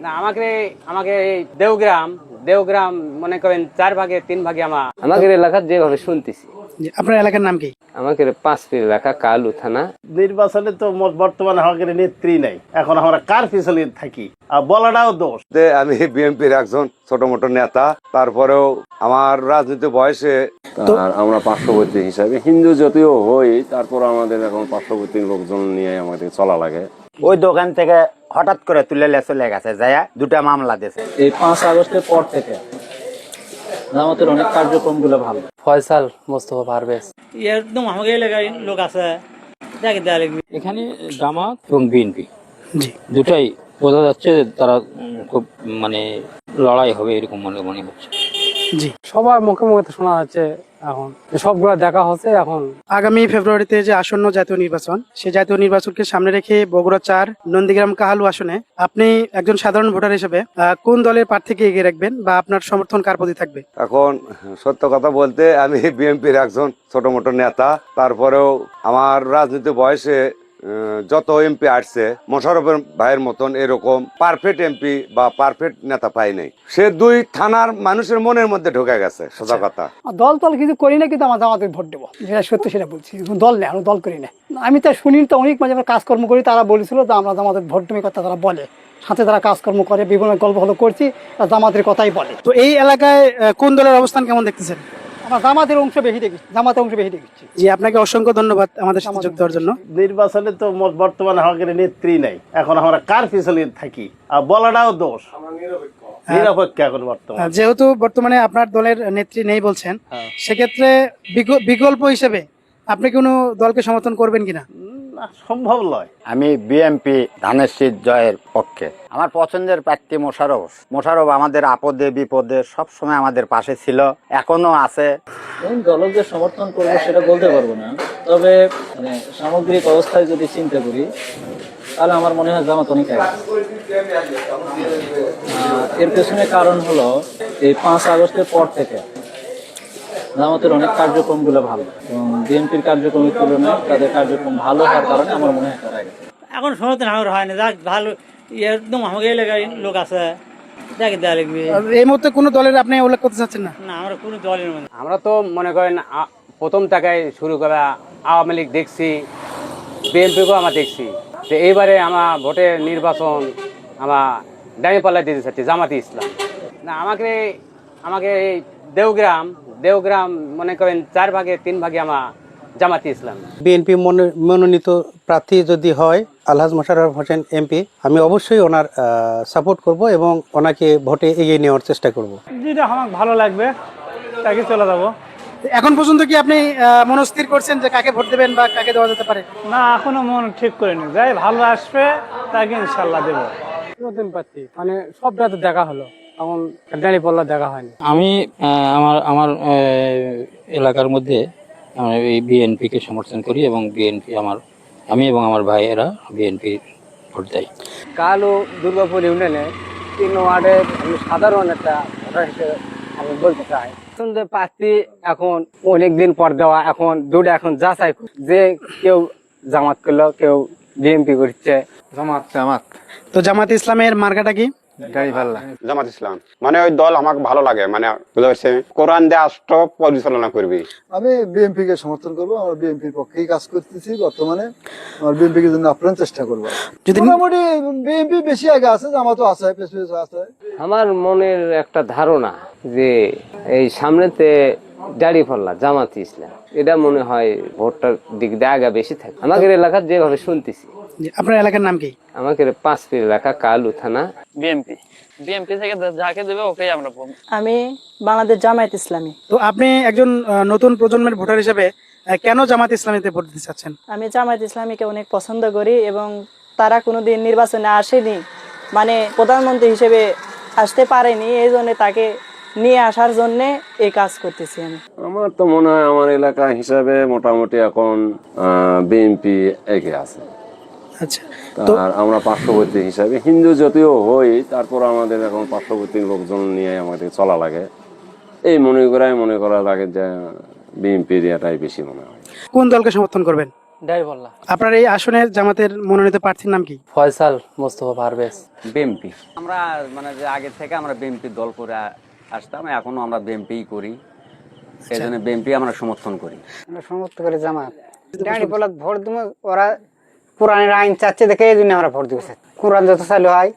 না আমাকে আমাকে এই দেওগ্রাম দেওগ্রাম মনে করেন 4 ভাগে 3 ভাগে আমাদের এলাকার যেভাবে শুনতেছি। আপনার এলাকার নাম কি? আমাদের পাঁচপীর এলাকা কালু থানা। নির্বাচনে তো বর্তমানে আমাদের নেত্রী নাই, এখন আমরা কার পিছনে থাকি আর বলাটাও দোষ। আমি বিএনপির একজন ছোট মোটো নেতা, তারপরেও আমার রাজনীতি বয়সে আর আমরা পার্শ্ববর্তী হিসাবে হিন্দু যদিও হই, তারপর আমাদের এখন পার্শ্ববর্তী লোকজন নিয়ে আমাদের চলা লাগে। ওই দোকান থেকে হঠাৎ করে তুলে চলে গেছে, যাইয়া 2টা মামলা দিয়েছে। এই 5 আগস্টের পর থেকে জামাতের অনেক কার্যক্রমগুলো ভালো। ফয়সাল মোস্তফা পারভেজ একদম আমাকে এলাকার লোক আছে, দেখে দেওয়া লাগবে। এখানে জামাত এবং বিএনপি জি, দুটাই বোঝা যাচ্ছে যে তারা খুব মানে লড়াই হবে এরকম মনে হচ্ছে। জি। সবার মুখে মুখে শোনা যাচ্ছে, এখন সবগুলো দেখা হচ্ছে। এখন আগামী ফেব্রুয়ারিতে যে আসন্ন জাতীয় নির্বাচন, সেই জাতীয় নির্বাচনকে সামনে রেখে বগুড়া 4 নন্দীগ্রাম কাহালু আসনে আপনি একজন সাধারণ ভোটার হিসেবে কোন দলের প্রার্থীকে এগিয়ে রাখবেন বা আপনার সমর্থন কার প্রতি থাকবে? এখন সত্য কথা বলতে আমি বিএনপির একজন ছোট মোটো নেতা, তারপরেও আমার রাজনীতি বয়সে যত এমপি আসছে মোশাররফের ভাইয়ের মতন এরকম পারফেক্ট এমপি বা পারফেক্ট নেতা পাই নাই। সে 2 থানার মানুষের মনের মধ্যে ঢুকে গেছে, সোজা কথা। দল কিছু করি না, কিন্তু আমার জামাতে ভোট দেবো, যেটা সত্যি সেটা বলছি। দল নেই, আমি দল করি না। আমি তো শুনি তো অনেক মাঝে আমরা কাজকর্ম করি, তারা বলেছিল যে আমরা জামাতের ভোট দেবো কথা তারা বলে, সাথে তারা কাজকর্ম করে, বিভিন্ন গল্প হলো করছি, জামাতের কথাই বলে। তো এই এলাকায় কোন দলের অবস্থান কেমন দেখতেছেন? আমরা জামাতের অংশ বেশি দেখি, জামাতের অংশ বেশি দেখছি। জি, আপনাকে অসংখ্য ধন্যবাদ আমাদের সাথে যোগ দেওয়ার জন্য। নির্বাচনে তো বর্তমানে আমাদের নেত্রী নাই, এখন আমরা কার পিছনে থাকি আর বলাটাও দোষ। নিরপেক্ষ এখন বর্তমানে। যেহেতু বর্তমানে আপনার দলের নেত্রী নেই বলছেন, সেক্ষেত্রে বিকল্প হিসেবে আপনি কোনো দলকে সমর্থন করবেন কিনা? না, সম্ভব নয়। আমি বিএনপি ধানের শীষ জয়ের পক্ষে। আমার পছন্দের প্রার্থী মোশাররফ আমাদের আপদে বিপদে সবসময় আমাদের পাশে ছিল, এখনো আছে। কোন দলকে সমর্থন করবো সেটা বলতে পারবো না, তবে মানে সামগ্রিক অবস্থায় যদি চিন্তা করি তাহলে আমার মনে হয় জামাত অনেক আগে। এর পেছনে কারণ হলো এই 5 আগস্টের পর থেকে জামাতের অনেক কার্যক্রমগুলো ভালো এবং বিএনপির কার্যক্রমের তুলনায় তাদের কার্যক্রম ভালো হওয়ার কারণে আমার মনে হয় তারা আগে। এখন সমর্থন আমার হয় না, যাক ভালো একদম আমাকে এলাকার লোক আছে, দেখে দেওয়া লাগবে। এই মুহূর্তে কোনো দলের আপনি উল্লেখ করতে চাচ্ছেন না? না, আমরা কোনো দলের মধ্যে। আমরা তো মনে করেন প্রথম টাকায় শুরু করা আওয়ামী লীগ দেখছি, বিএনপিকেও আমরা দেখছি। তো এইবারে আমার ভোটের নির্বাচন আমার ডামি পাল্লা দিতে চাচ্ছি জামাতি ইসলাম। না আমাকে এই দেওগ্রাম মনে করেন 4 ভাগে 3 ভাগে আমার জামাতি ইসলাম। বিএনপি মনোনীত প্রার্থী যদি হয় আলহাজ মোশাররফ হোসেন এমপি, আমি অবশ্যই ওনার সাপোর্ট করব এবং ওনাকে ভোটে এগিয়ে নেওয়ার চেষ্টা করব। যেটা আমার ভালো লাগবে তাকে চলে যাবো। এখন পর্যন্ত কি আপনি মনস্থির করছেন যে কাকে ভোট দেবেন বা কাকে দেওয়া যেতে পারে? না, এখনো মন ঠিক করিনি, যাই ভালো আসবে তাকে ইনশাল্লাহ দেবো। নতুন প্রার্থী মানে সবটা তো দেখা হলো, এখন ডানি পাল্লা দেখা হয়নি। আমি আমার এলাকার মধ্যে এই বিএনপিকে সমর্থন করি এবং বিএনপি আমি এবং আমার ভাইয়েরা বিএনপি ভোট দেয়। কালু দুর্গাপুর ইউনিয়নে 3 ওয়ার্ডের আমি সাধারণ একটা ভোটার হিসেবে আমি বলতে চাই, সুন্দর প্রার্থী এখন অনেকদিন পর দেওয়া, এখন দুটো এখন যাচাই যে কেউ জামাত করলো, কেউ বিএনপি করছে। জামাত তো জামাত ইসলামের মার্কাটা কি? জামাত ইসলাম মানে ওই দল আমাকে ভালো লাগে, মানে বুঝতে পারছি কোরআন দিয়ে রাষ্ট্র পরিচালনা করবি। আমি বিএনপি কে সমর্থন করবো, আমার বিএনপির পক্ষেই কাজ করতেছি বর্তমানে। আমার বিএনপি কে জন্য আপ্রাণ চেষ্টা করবো। মোটামুটি বিএনপি বেশি আগে আছে, জামাতও আছে, আছে। আমার মনের একটা ধারণা যে এই সামনেতে দাড়ি পাল্লা জামাত ইসলাম, এটা মনে হয় ভোটটার দিক দিয়ে আগে বেশি থাকে আমাদের এলাকার যেভাবে শুনতেছি। আপনার এলাকার নাম কি? আমাদের পাঁচপীর এলাকা কালু থানা। বিএনপি থেকে যাকে দেবে ওকেই আমরা বলবো। আমি বাংলাদেশ জামায়াত ইসলামী। তো আপনি একজন নতুন প্রজন্মের ভোটার হিসেবে কেন জামাত ইসলামীতে ভোট দিতে চাচ্ছেন? আমি জামায়াত ইসলামীকে অনেক পছন্দ করি এবং তারা কোনোদিন নির্বাচনে আসেনি, মানে প্রধানমন্ত্রী হিসেবে আসতে পারেনি, এই জন্য তাকে নিয়ে আসার জন্য এই কাজ করতেছি আমি। আমার তো মনে হয় আমার এলাকা হিসাবে মোটামুটি এখন বিএনপি এগিয়ে আছে। আচ্ছা, আর আমরা পার্শ্ববর্তী হিসাবে হিন্দু যদিও হই, তারপর আমাদের এখন পার্শ্ববর্তী লোকজন নিয়ে আমাদের চলা লাগে। এই মনে করা লাগে যে বিএনপির এটাই বেশি মনে হয়। কোন দলকে সমর্থন করবেন? ডাইবল্লা আপনার এই আসনে জামাতের মনোনীত প্রার্থীর নাম কি? ফয়সাল মোস্তফা পারভেজ। বিএমপি আমরা মানে যে আগে থেকে আমরা বিএমপি দল করে আসতাম, এখনো আমরা বিএমপি করি, সেই জন্য বিএমপি আমরা সমর্থন করি। আমরা সমর্থন করি জামাত। ডাইবল্লা ভোট দিব, ওরা কোরআনের আইন চাচ্ছে দেখে এই জন্য আমরা ভোট দিবো। কোরআন যত চালু হয়